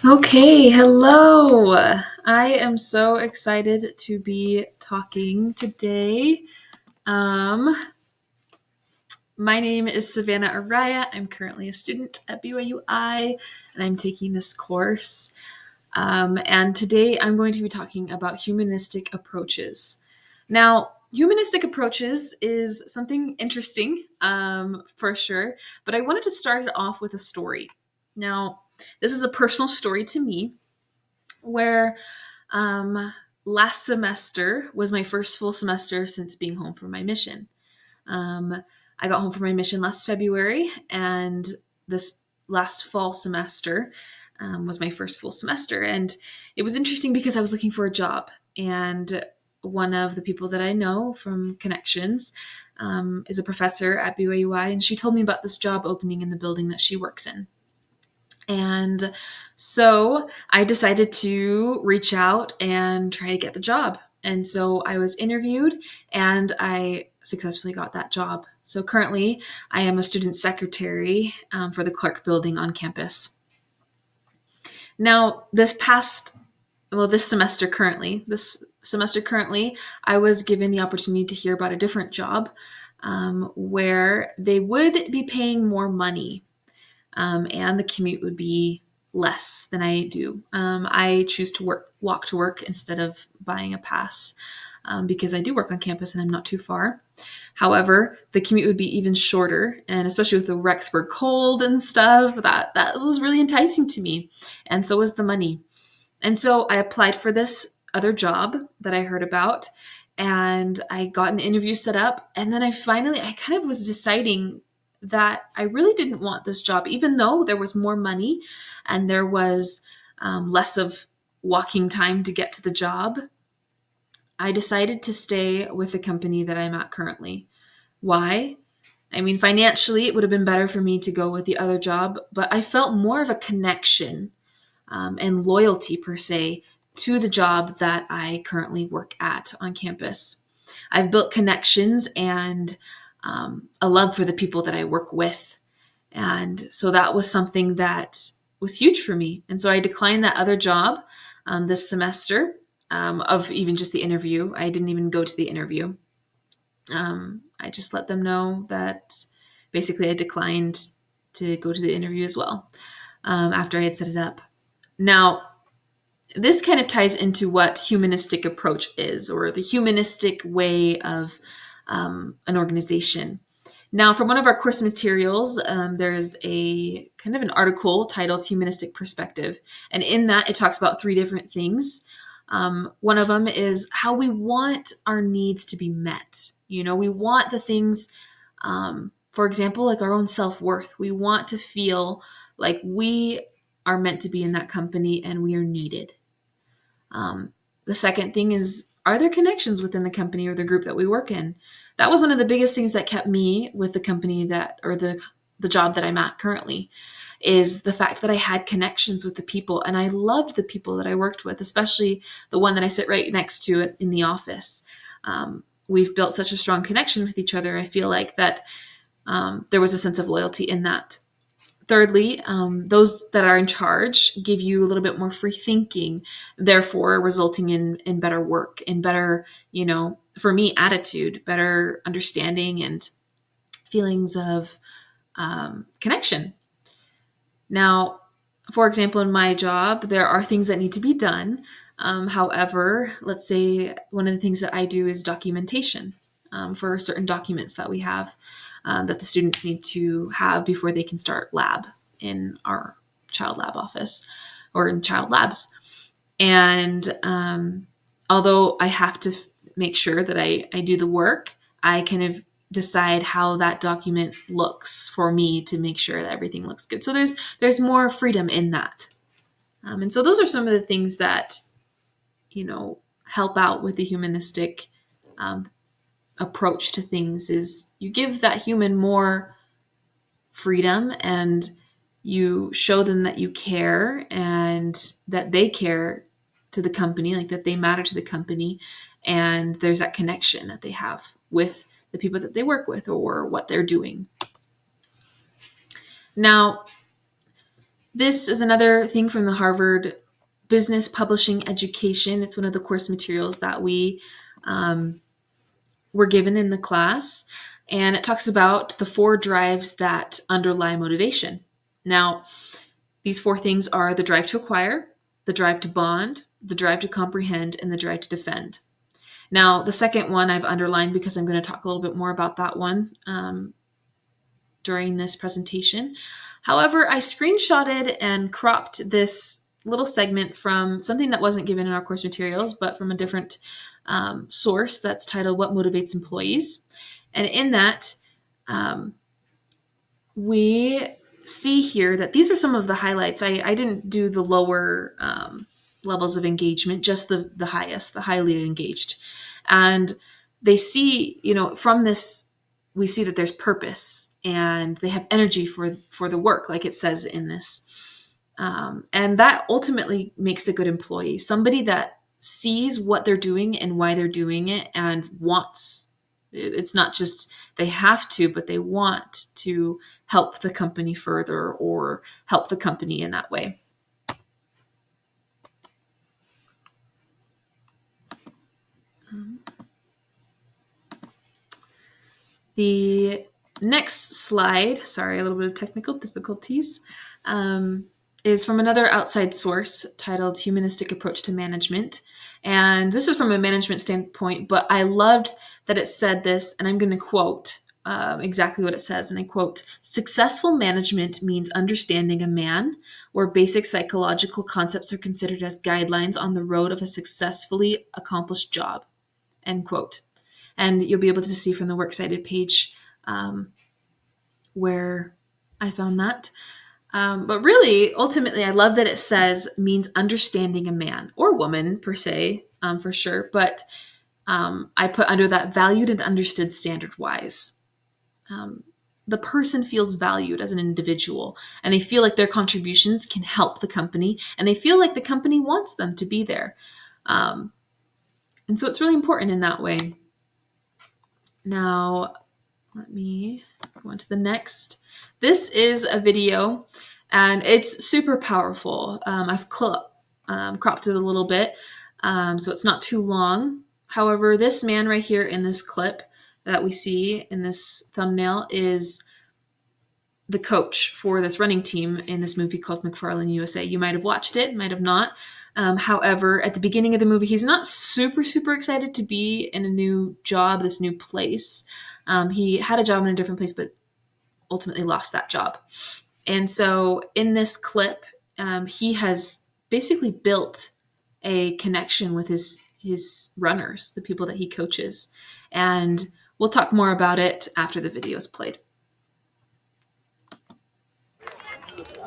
Okay, hello. I am so excited to be talking today. My name is Savannah Araya. I'm currently a student at BYUI, and I'm taking this course. And today I'm going to be talking about humanistic approaches. Now, humanistic approaches is something interesting, for sure, but I wanted to start it off with a story. Now, this is a personal story to me where last semester was my first full semester since being home from my mission. I got home from my mission last February, and this last fall semester was my first full semester. And it was interesting because I was looking for a job, and one of the people that I know from connections is a professor at BYUI, and she told me about this job opening in the building that she works in. And so I decided to reach out and try to get the job. And so I was interviewed and I successfully got that job. So currently I am a student secretary for the Clark building on campus. Now, this semester currently, I was given the opportunity to hear about a different job where they would be paying more money. And the commute would be less than I do. I choose to walk to work instead of buying a pass because I do work on campus and I'm not too far. However, the commute would be even shorter, and especially with the Rexburg cold and stuff, that was really enticing to me, and so was the money. And so I applied for this other job that I heard about, and I got an interview set up, and then I kind of was deciding that I really didn't want this job, even though there was more money and there was less of walking time to get to the job. I decided to stay with the company that I'm at currently. Why? I mean, financially, it would have been better for me to go with the other job, but I felt more of a connection and loyalty, per se, to the job that I currently work at on campus. I've built connections and a love for the people that I work with. And so that was something that was huge for me. And so I declined that other job this semester of even just the interview. I didn't even go to the interview. I just let them know that basically I declined to go to the interview as well after I had set it up. Now, this kind of ties into what humanistic approach is, or the humanistic way of an organization. Now, from one of our course materials, there's a kind of an article titled Humanistic Perspective. And in that, it talks about three different things. One of them is how we want our needs to be met. You know, we want the things, for example, like our own self-worth. We want to feel like we are meant to be in that company and we are needed. The second thing is, are there connections within the company or the group that we work in? That was one of the biggest things that kept me with the company the job that I'm at currently, is the fact that I had connections with the people, and I loved the people that I worked with, especially the one that I sit right next to in the office. We've built such a strong connection with each other. I feel like that there was a sense of loyalty in that. Thirdly, those that are in charge give you a little bit more free thinking, therefore resulting in better work, in better, for me, attitude, better understanding, and feelings of connection. Now, for example, in my job, there are things that need to be done. However, let's say one of the things that I do is documentation for certain documents that we have that the students need to have before they can start lab in our child lab office or in child labs. And although I have to make sure that I do the work, I kind of decide how that document looks for me to make sure that everything looks good. So there's more freedom in that. And so those are some of the things that, help out with the humanistic approach to things, is you give that human more freedom and you show them that you care and that they care to the company, like that they matter to the company. And there's that connection that they have with the people that they work with or what they're doing. Now, This is another thing from the Harvard Business Publishing Education. It's one of the course materials that we were given in the class. And it talks about the 4 drives that underlie motivation. Now, these 4 things are the drive to acquire, the drive to bond, the drive to comprehend, and the drive to defend. Now, the second one I've underlined because I'm going to talk a little bit more about that one during this presentation. However, I screenshotted and cropped this little segment from something that wasn't given in our course materials, but from a different source that's titled What Motivates Employees. And in that, we see here that these are some of the highlights. I didn't do the lower levels of engagement, just the highest, the highly engaged. And they see, from this, we see that there's purpose and they have energy for the work, like it says in this. And that ultimately makes a good employee, somebody that sees what they're doing and why they're doing it and wants. It's not just they have to, but they want to help the company further or help the company in that way. The next slide, sorry, a little bit of technical difficulties, is from another outside source titled Humanistic Approach to Management. And this is from a management standpoint, but I loved that it said this, and I'm going to quote exactly what it says. And I quote, "Successful management means understanding a man, where basic psychological concepts are considered as guidelines on the road of a successfully accomplished job," end quote. And you'll be able to see from the Works Cited page where I found that. But really, ultimately, I love that it says means understanding a man or woman per se, for sure. But I put under that valued and understood standard-wise. The person feels valued as an individual, and they feel like their contributions can help the company, and they feel like the company wants them to be there. And so it's really important in that way. Now, let me go on to the next. This is a video, and it's super powerful. I've cropped it a little bit, so it's not too long. However, this man right here in this clip that we see in this thumbnail is the coach for this running team in this movie called McFarland USA. You might have watched it, might have not. However, at the beginning of the movie, he's not super excited to be in a new job, this new place. He had a job in a different place, but ultimately lost that job. And so in this clip, he has basically built a connection with his runners, the people that he coaches. And we'll talk more about it after the video is played.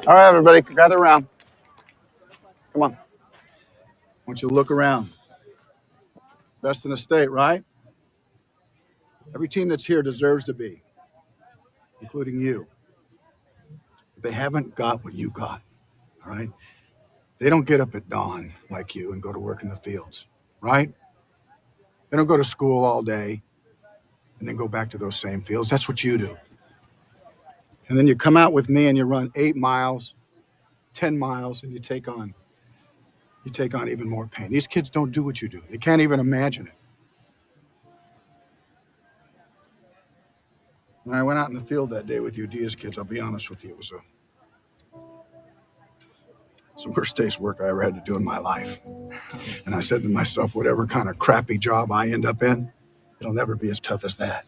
All right, everybody, gather around. Come on. I want you to look around. Best in the state, right? Every team that's here deserves to be, including you. But they haven't got what you got, all right? They don't get up at dawn like you and go to work in the fields, right? They don't go to school all day and then go back to those same fields. That's what you do. And then you come out with me and you run 8 miles, 10 miles, and you take on even more pain. These kids don't do what you do. They can't even imagine it. When I went out in the field that day with you Diaz kids, I'll be honest with you, it was the worst day's work I ever had to do in my life. And I said to myself, whatever kind of crappy job I end up in, it'll never be as tough as that.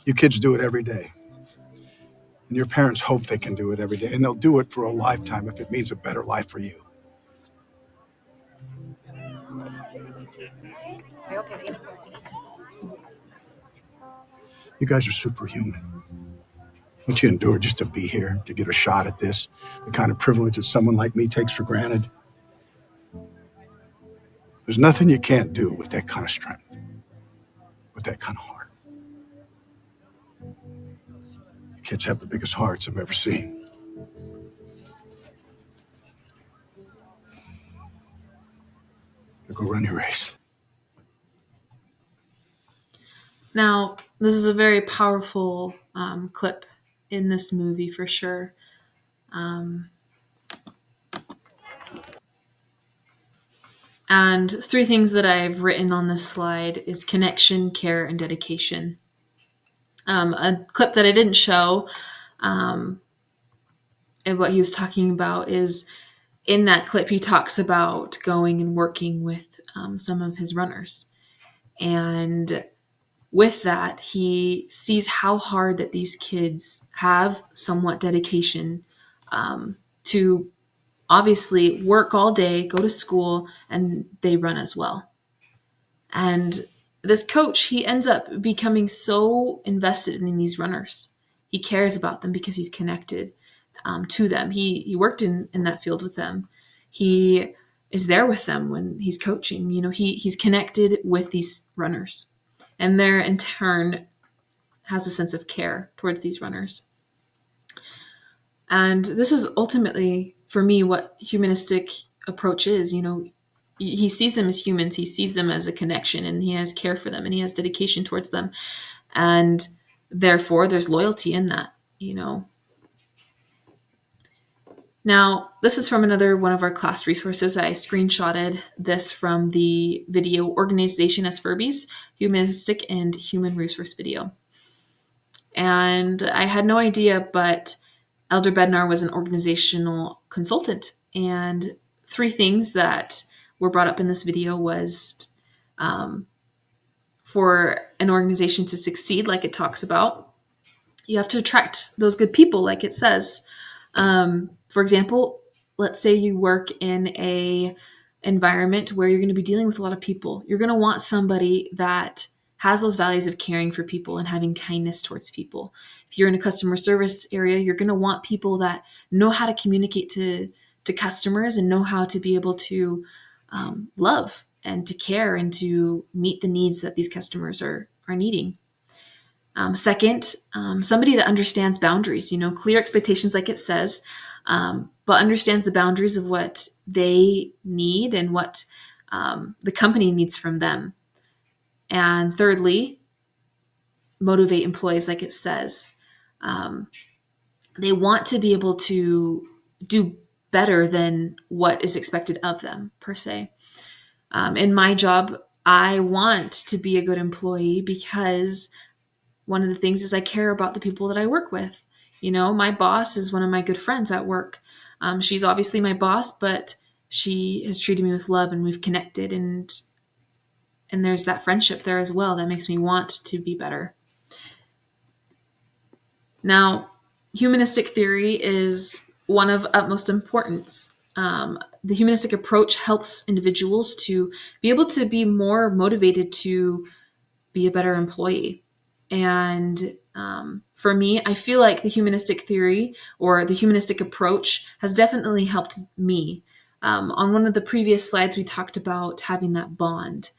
You kids do it every day. And your parents hope they can do it every day. And they'll do it for a lifetime if it means a better life for you. You guys are superhuman. What you endure just to be here, to get a shot at this, the kind of privilege that someone like me takes for granted. There's nothing you can't do with that kind of strength, with that kind of heart. You kids have the biggest hearts I've ever seen. Now go run your race. Now, this is a very powerful clip in this movie for sure. And 3 things that I've written on this slide is connection, care, and dedication. A clip that I didn't show, and what he was talking about is in that clip, he talks about going and working with some of his runners. And with that, he sees how hard that these kids have somewhat dedication to obviously work all day, go to school, and they run as well. And this coach, he ends up becoming so invested in these runners. He cares about them because he's connected to them. He worked in that field with them. He is there with them when he's coaching. You know, he's connected with these runners, and there in turn has a sense of care towards these runners. And this is ultimately, for me, what humanistic approach is. You know, he sees them as humans, he sees them as a connection, and he has care for them, and he has dedication towards them. And therefore, there's loyalty in that, you know. Now, this is from another one of our class resources. I screenshotted this from the video Organization as Furbies, Humanistic and Human Resource video. And I had no idea, but Elder Bednar was an organizational consultant. And 3 things that were brought up in this video was for an organization to succeed, like it talks about, you have to attract those good people, like it says. For example, let's say you work in a environment where you're going to be dealing with a lot of people. You're going to want somebody that has those values of caring for people and having kindness towards people. If you're in a customer service area, you're going to want people that know how to communicate to customers and know how to be able to love and to care and to meet the needs that these customers are needing. Second, somebody that understands boundaries, you know, clear expectations, like it says, but understands the boundaries of what they need and what the company needs from them. And thirdly, motivate employees, like it says. They want to be able to do better than what is expected of them, per se. In my job, I want to be a good employee because one of the things is I care about the people that I work with. You know, my boss is one of my good friends at work. She's obviously my boss, but she has treated me with love, and we've connected, and there's that friendship there as well that makes me want to be better. Now, humanistic theory is one of utmost importance. The humanistic approach helps individuals to be able to be more motivated to be a better employee. And for me, I feel like the humanistic theory or the humanistic approach has definitely helped me. On one of the previous slides, we talked about having that bond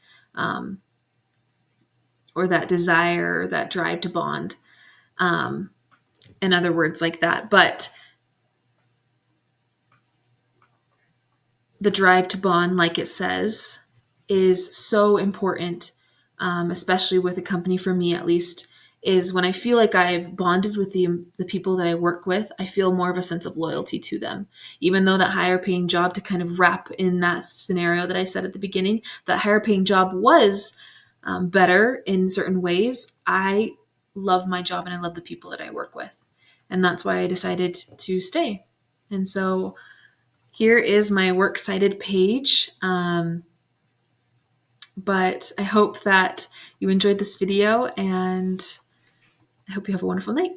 or that desire, or that drive to bond. In other words, like that. But the drive to bond, like it says, is so important, especially with a company, for me at least, is when I feel like I've bonded with the people that I work with, I feel more of a sense of loyalty to them. Even though that higher paying job, to kind of wrap in that scenario that I said at the beginning, that higher paying job was better in certain ways, I love my job and I love the people that I work with. And that's why I decided to stay. And so here is my works cited page. But I hope that you enjoyed this video, and I hope you have a wonderful night.